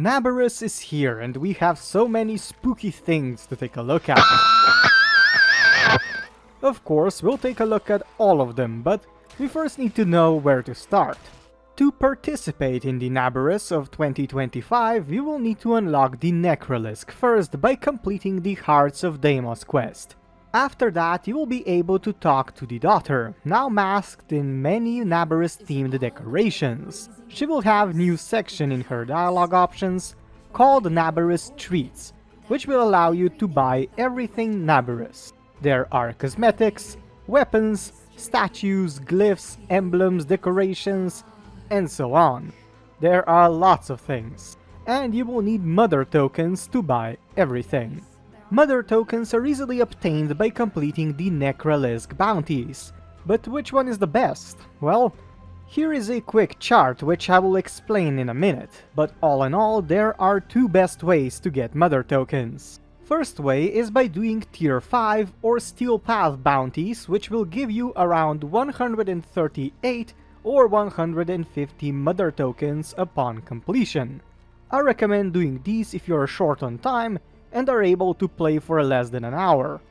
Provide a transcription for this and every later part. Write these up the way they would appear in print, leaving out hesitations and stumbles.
Naberus is here and we have so many spooky things to take a look at. Of course, we'll take a look at all of them, but we first need to know where to start. To participate in the Naberus of 2025, you will need to unlock the Necrolisk first by completing the Hearts of Deimos quest. After that, you will be able to talk to the daughter, now masked in many Naberus-themed decorations. She will have new section in her dialogue options called Naberus Treats, which will allow you to buy everything Naberus. There are cosmetics, weapons, statues, glyphs, emblems, decorations, and so on. There are lots of things, and you will need mother tokens to buy everything. Mother tokens are easily obtained by completing the Necrolisk bounties, but which one is the best? Well, here is a quick chart which I will explain in a minute, but all in all there are two best ways to get mother tokens. First way is by doing tier 5 or Steel Path bounties, which will give you around 138 or 150 mother tokens upon completion. I recommend doing these if you are short on time and are able to play for less than an hour.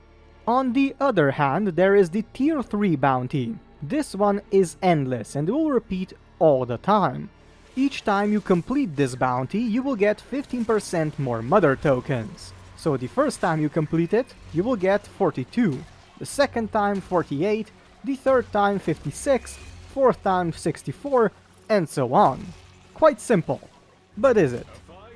On the other hand, there is the tier 3 bounty. This one is endless and will repeat all the time. Each time you complete this bounty, you will get 15% more mother tokens. So the first time you complete it, you will get 42, the second time 48, the third time 56, fourth time 64, and so on. Quite simple. But is it?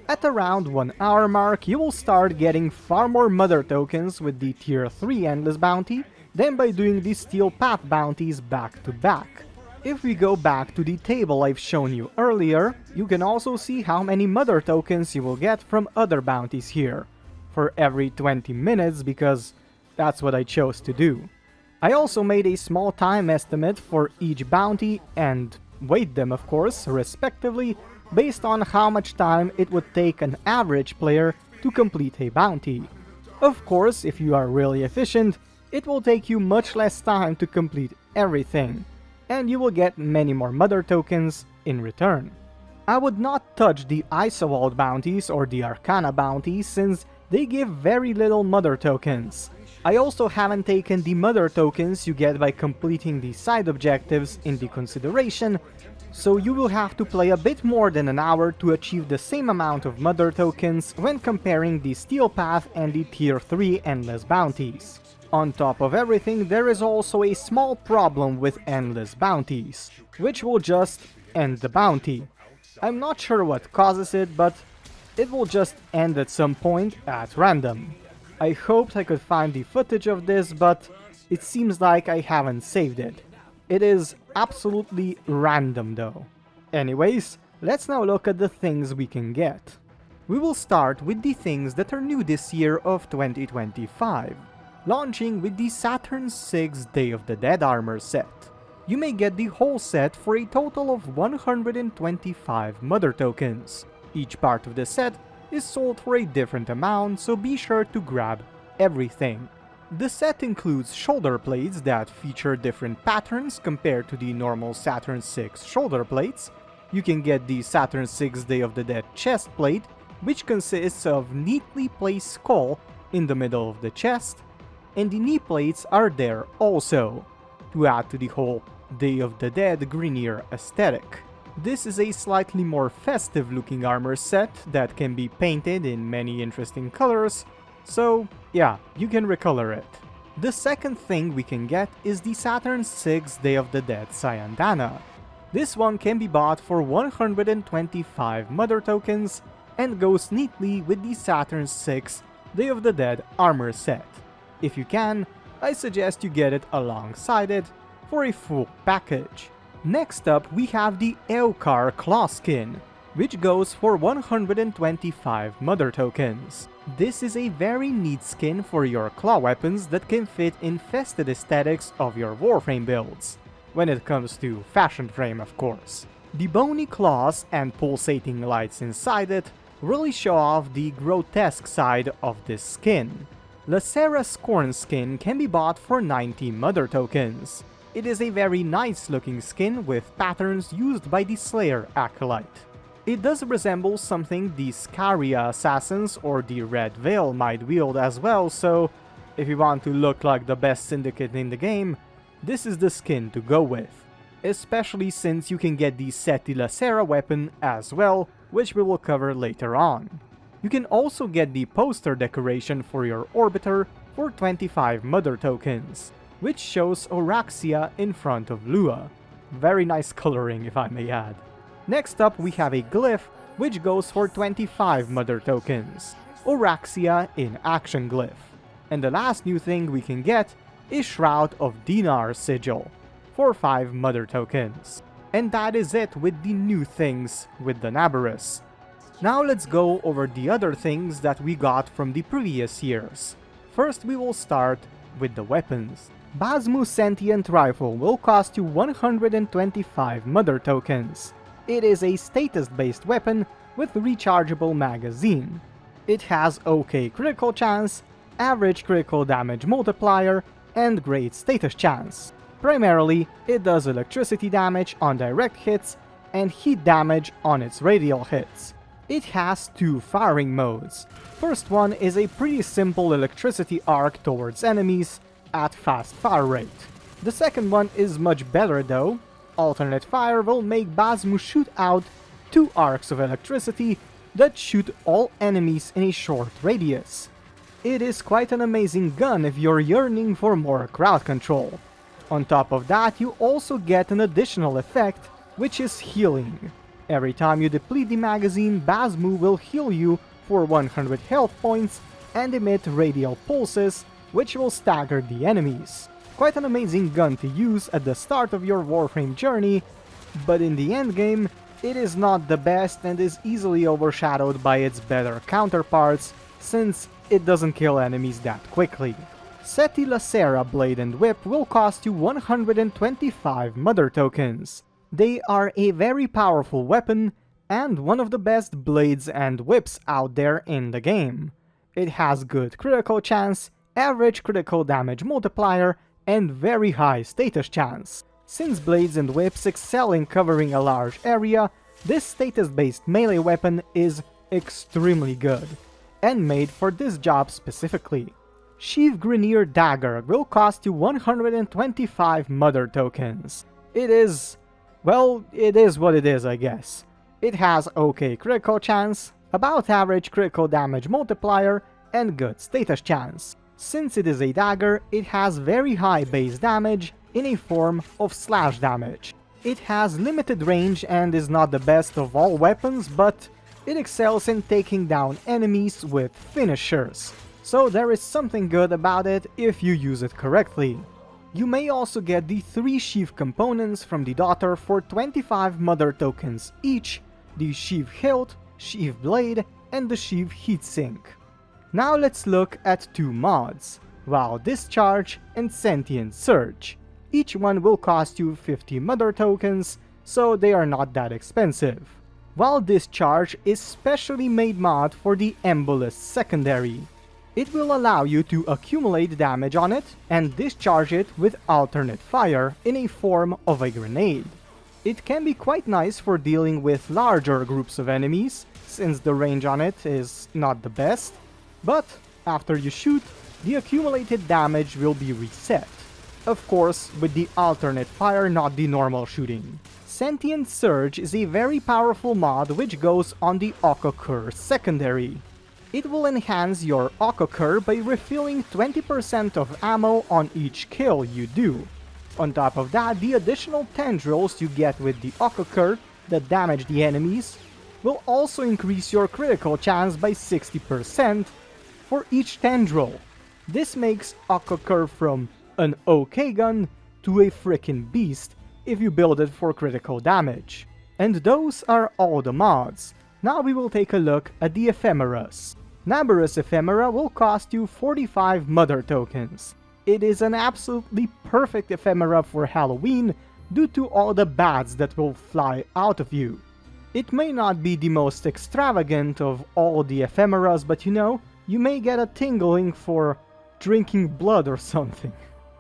At around 1 hour mark, you will start getting far more mother tokens with the tier 3 endless bounty than by doing the Steel Path bounties back to back. If we go back to the table I've shown you earlier, you can also see how many mother tokens you will get from other bounties here, for every 20 minutes, because that's what I chose to do. I also made a small time estimate for each bounty and weighed them, of course, respectively, based on how much time it would take an average player to complete a bounty. Of course, if you are really efficient, it will take you much less time to complete everything, and you will get many more mother tokens in return. I would not touch the Isowald bounties or the Arcana bounties since they give very little mother tokens. I also haven't taken the mother tokens you get by completing the side objectives into consideration, so you will have to play a bit more than an hour to achieve the same amount of mother tokens when comparing the Steel Path and the tier 3 endless bounties. On top of everything, there is also a small problem with endless bounties, which will just end the bounty. I'm not sure what causes it, but it will just end at some point at random. I hoped I could find the footage of this, but it seems like I haven't saved it. It is absolutely random though. Anyways, let's now look at the things we can get. We will start with the things that are new this year of 2025, launching with the Saturn VI Day of the Dead armor set. You may get the whole set for a total of 125 mother tokens. Each part of the set is sold for a different amount, so be sure to grab everything. The set includes shoulder plates that feature different patterns compared to the normal Saturn VI shoulder plates. You can get the Saturn VI Day of the Dead chest plate, which consists of neatly placed skull in the middle of the chest, and the knee plates are there also, to add to the whole Day of the Dead Grenier aesthetic. This is a slightly more festive looking armor set that can be painted in many interesting colors, so yeah, you can recolor it. The second thing we can get is the Saturn VI Day of the Dead Cyandana. This one can be bought for 125 mother tokens and goes neatly with the Saturn VI Day of the Dead armor set. If you can, I suggest you get it alongside it for a full package. Next up, we have the Eukar Claw skin, which goes for 125 mother tokens. This is a very neat skin for your claw weapons that can fit in festive aesthetics of your Warframe builds, when it comes to Fashion Frame of course. The bony claws and pulsating lights inside it really show off the grotesque side of this skin. Lacera Scorn skin can be bought for 90 mother tokens. It is a very nice looking skin with patterns used by the Slayer Acolyte. It does resemble something the Scaria assassins or the Red Veil might wield as well, so if you want to look like the best syndicate in the game, this is the skin to go with. Especially since you can get the Senti Lacera weapon as well, which we will cover later on. You can also get the poster decoration for your Orbiter for 25 Mother tokens, which shows Oraxia in front of Lua. Very nice coloring, if I may add. Next up we have a Glyph, which goes for 25 Mother tokens, Oraxia in Action Glyph. And the last new thing we can get is Shroud of Dinar Sigil, for 5 Mother tokens. And that is it with the new things with the Naberus. Now let's go over the other things that we got from the previous years. First we will start with the weapons. Basmu Sentient Rifle will cost you 125 Mother tokens. It is a status-based weapon with rechargeable magazine. It has OK critical chance, average critical damage multiplier, and great status chance. Primarily, it does electricity damage on direct hits and heat damage on its radial hits. It has 2 firing modes. First one is a pretty simple electricity arc towards enemies at fast fire rate. The second one is much better though. Alternate fire will make Basmu shoot out 2 arcs of electricity that shoot all enemies in a short radius. It is quite an amazing gun if you're yearning for more crowd control. On top of that, you also get an additional effect, which is healing. Every time you deplete the magazine, Basmu will heal you for 100 health points and emit radial pulses, which will stagger the enemies. Quite an amazing gun to use at the start of your Warframe journey, but in the endgame, it is not the best and is easily overshadowed by its better counterparts, since it doesn't kill enemies that quickly. Senti Lacera Blade and Whip will cost you 125 Mother tokens. They are a very powerful weapon and one of the best blades and whips out there in the game. It has good critical chance, average critical damage multiplier, and very high status chance. Since blades and whips excel in covering a large area, this status-based melee weapon is extremely good, and made for this job specifically. Sheev Grineer Dagger will cost you 125 Mother tokens. It is what it is, I guess. It has OK critical chance, about average critical damage multiplier, and good status chance. Since it is a dagger, it has very high base damage in a form of slash damage. It has limited range and is not the best of all weapons, but it excels in taking down enemies with finishers. So there is something good about it if you use it correctly. You may also get the 3 Sheev components from the daughter for 25 Mother tokens each, the Sheev Hilt, Sheev Blade, and the Sheev Heatsink. Now let's look at 2 mods, while Discharge and Sentient Surge. Each one will cost you 50 Mother tokens, so they are not that expensive. While Discharge is specially made mod for the Emblems secondary. It will allow you to accumulate damage on it and discharge it with alternate fire in a form of a grenade. It can be quite nice for dealing with larger groups of enemies, since the range on it is not the best, but after you shoot, the accumulated damage will be reset. Of course, with the alternate fire, not the normal shooting. Sentient Surge is a very powerful mod which goes on the Okokkur secondary. It will enhance your Okokkur by refilling 20% of ammo on each kill you do. On top of that, the additional tendrils you get with the Okokkur that damage the enemies will also increase your critical chance by 60% for each tendril. This makes Okokkur from an OK gun to a frickin' beast if you build it for critical damage. And those are all the mods. Now we will take a look at the Ephemeras. Naberus Ephemera will cost you 45 Mother tokens. It is an absolutely perfect ephemera for Halloween due to all the bats that will fly out of you. It may not be the most extravagant of all the ephemeras, but you may get a tingling for drinking blood or something.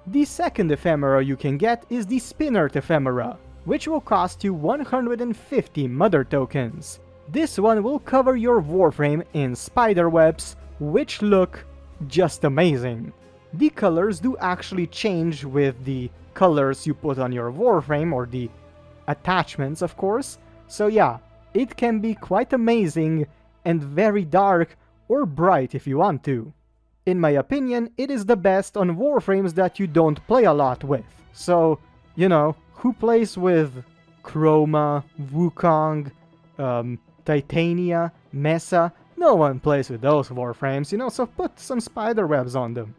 The second ephemera you can get is the Spinneret ephemera, which will cost you 150 Mother tokens. This one will cover your Warframe in spiderwebs, which look just amazing. The colors do actually change with the colors you put on your Warframe, or the attachments of course, so yeah, it can be quite amazing and very dark or bright if you want to. In my opinion, it is the best on Warframes that you don't play a lot with. So, you know, who plays with Chroma, Wukong, Titania, Mesa? No one plays with those Warframes, you know, so put some spiderwebs on them.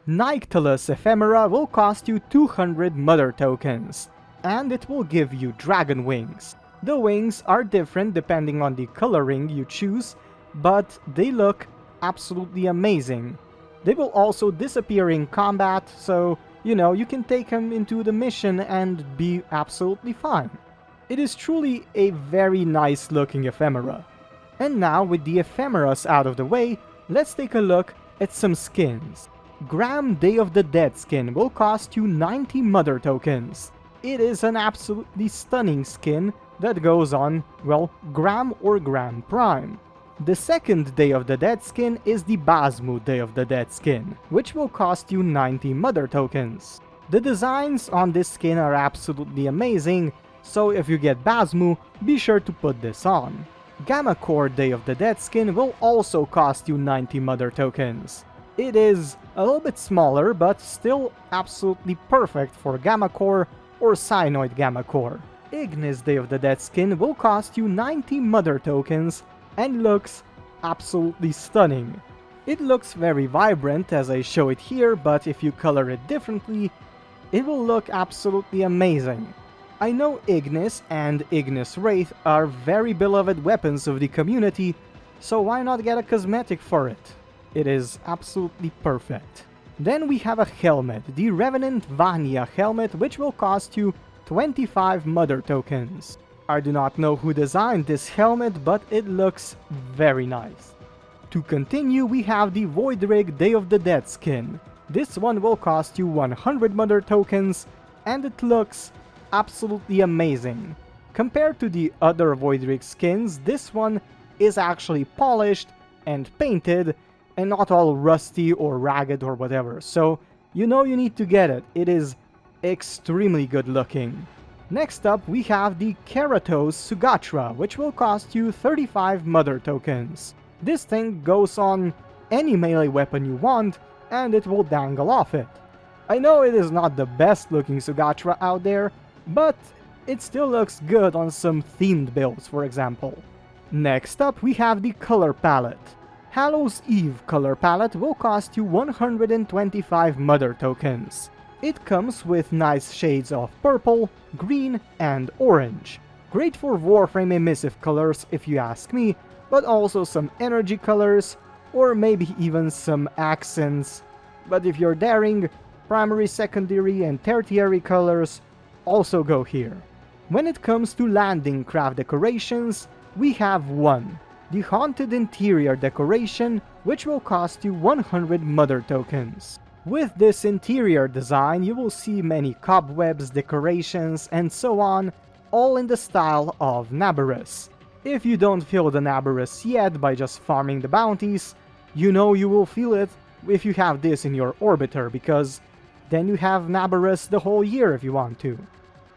Nyctalus Ephemera will cost you 200 Mother Tokens, and it will give you dragon wings. The wings are different depending on the coloring you choose, but they look absolutely amazing. They will also disappear in combat, so, you know, you can take them into the mission and be absolutely fine. It is truly a very nice looking ephemera. And now, with the ephemeras out of the way, let's take a look at some skins. Gram Day of the Dead skin will cost you 90 Mother Tokens. It is an absolutely stunning skin that goes on, well, Gram or Gram Prime. The second Day of the Dead skin is the Basmu Day of the Dead skin, which will cost you 90 Mother Tokens. The designs on this skin are absolutely amazing, so if you get Basmu, be sure to put this on. Gammacor Day of the Dead skin will also cost you 90 Mother Tokens. It is a little bit smaller, but still absolutely perfect for Gammacor or Cyanoid Gammacor. Ignis Day of the Dead skin will cost you 90 Mother Tokens and looks absolutely stunning. It looks very vibrant as I show it here, but if you color it differently, it will look absolutely amazing. I know Ignis and Ignis Wraith are very beloved weapons of the community, so why not get a cosmetic for it? It is absolutely perfect. Then we have a helmet, the Revenant Vania helmet, which will cost you 25 Mother Tokens. I do not know who designed this helmet, but it looks very nice. To continue, we have the Voidrig Day of the Dead skin. This one will cost you 100 Mother Tokens, and it looks absolutely amazing. Compared to the other Voidrig skins, this one is actually polished and painted, and not all rusty or ragged or whatever, so you know you need to get it. It is extremely good looking. Next up, we have the Keratose Sugatra, which will cost you 35 Mother Tokens. This thing goes on any melee weapon you want, and it will dangle off it. I know it is not the best looking Sugatra out there, but it still looks good on some themed builds, for example. Next up, we have the color palette. Hallow's Eve color palette will cost you 125 Mother Tokens. It comes with nice shades of purple, green, and orange. Great for Warframe emissive colors if you ask me, but also some energy colors, or maybe even some accents. But if you're daring, primary, secondary, and tertiary colors also go here. When it comes to landing craft decorations, we have one. The Haunted Interior decoration, which will cost you 100 Mother Tokens. With this interior design, you will see many cobwebs, decorations, and so on, all in the style of Naberus. If you don't feel the Naberus yet by just farming the bounties, you know you will feel it if you have this in your orbiter, because then you have Naberus the whole year if you want to.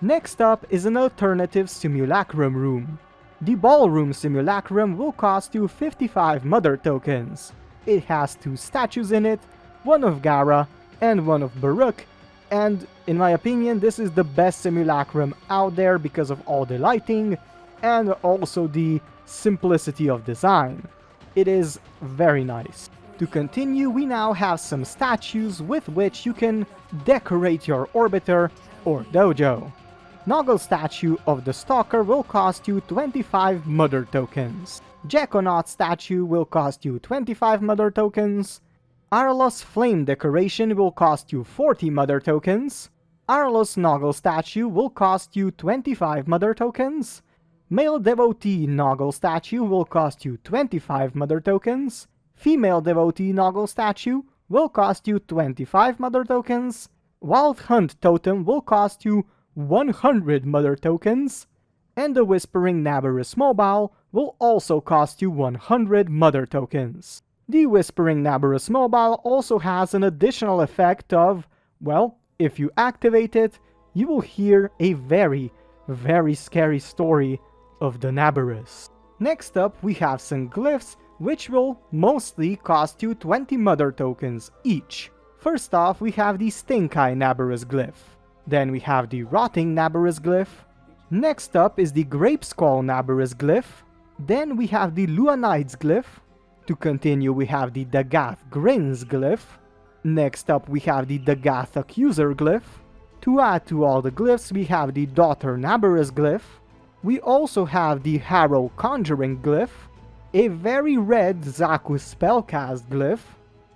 Next up is an alternative simulacrum room. The Ballroom Simulacrum will cost you 55 Mother Tokens. It has 2 statues in it, one of Gara and one of Baruch, and in my opinion this is the best simulacrum out there because of all the lighting and also the simplicity of design. It is very nice. To continue, we now have some statues with which you can decorate your orbiter or dojo. Noggle statue of the Stalker will cost you 25 Mother Tokens. Jekonaut statue will cost you 25 Mother Tokens. Arlo's Flame decoration will cost you 40 Mother Tokens. Arlo's Noggle statue will cost you 25 Mother Tokens. Male Devotee Noggle statue will cost you 25 Mother Tokens. Female Devotee Noggle statue will cost you 25 Mother Tokens. Wild Hunt Totem will cost you 100 Mother Tokens, and the Whispering Naberus Mobile will also cost you 100 Mother Tokens. The Whispering Naberus Mobile also has an additional effect of, well, if you activate it, you will hear a very, very scary story of the Naberus. Next up, we have some Glyphs, which will mostly cost you 20 Mother Tokens each. First off, we have the Stink-Eye Naberus Glyph. Then we have the Rotting Naberus Glyph. Next up is the Grapeskull Naberus Glyph. Then we have the Luanides Glyph. To continue, we have the Dagath Grins Glyph. Next up, we have the Dagath Accuser Glyph. To add to all the glyphs, we have the Daughter Naberus Glyph. We also have the Harrow Conjuring Glyph, a very red Zaku Spellcast Glyph,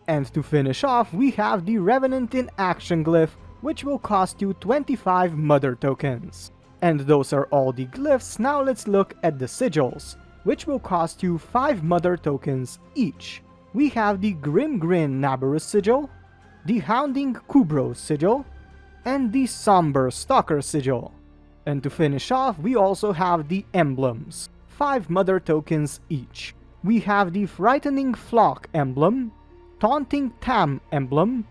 and to finish off, we have the Revenant in Action Glyph, which will cost you 25 Mother Tokens. And those are all the glyphs. Now let's look at the sigils, which will cost you 5 Mother Tokens each. We have the Grim Grin Naberus Sigil, the Hounding Kubro Sigil, and the Somber Stalker Sigil. And to finish off, we also have the Emblems, 5 Mother Tokens each. We have the Frightening Flock Emblem, Taunting Tam Emblem,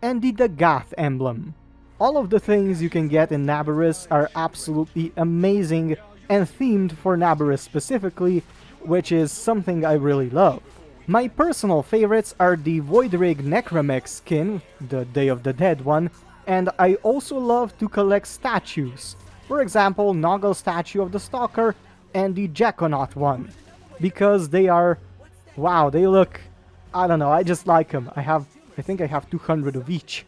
and the Dagath Emblem. All of the things you can get in Naberus are absolutely amazing and themed for Naberus specifically, which is something I really love. My personal favorites are the Voidrig Necromech skin, the Day of the Dead one, and I also love to collect statues. For example, Noggle statue of the Stalker and the Jaconaut one. Because they are... wow, they look... I don't know, I just like them. I think I have 200 of each.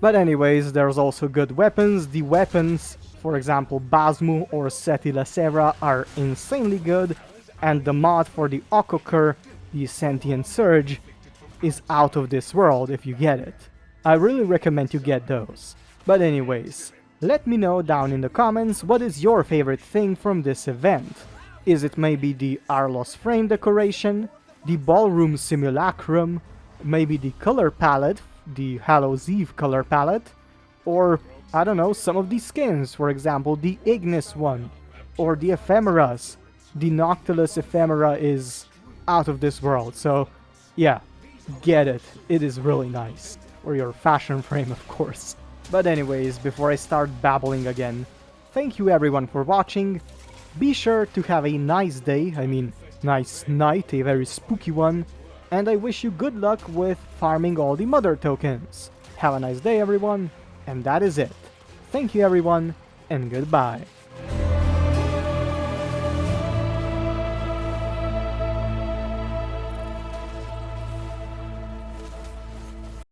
But anyways, there's also good weapons. The weapons, for example, Basmu or Seti La Serra, are insanely good. And the mod for the Okokor, the Sentient Surge, is out of this world if you get it. I really recommend you get those. But anyways, let me know down in the comments what is your favorite thing from this event. Is it maybe the Arlo's frame decoration, the Ballroom Simulacrum, maybe the color palette, the Hallow's Eve color palette, or, I don't know, some of these skins, for example, the Ignis one, or the Ephemeras. The Nyctalus Ephemera is out of this world, so yeah, get it, it is really nice. Or your fashion frame, of course. But anyways, before I start babbling again, thank you everyone for watching. Be sure to have a nice day, I mean, nice night, a very spooky one. And I wish you good luck with farming all the Mother Tokens. Have a nice day everyone, and that is it. Thank you everyone, and goodbye.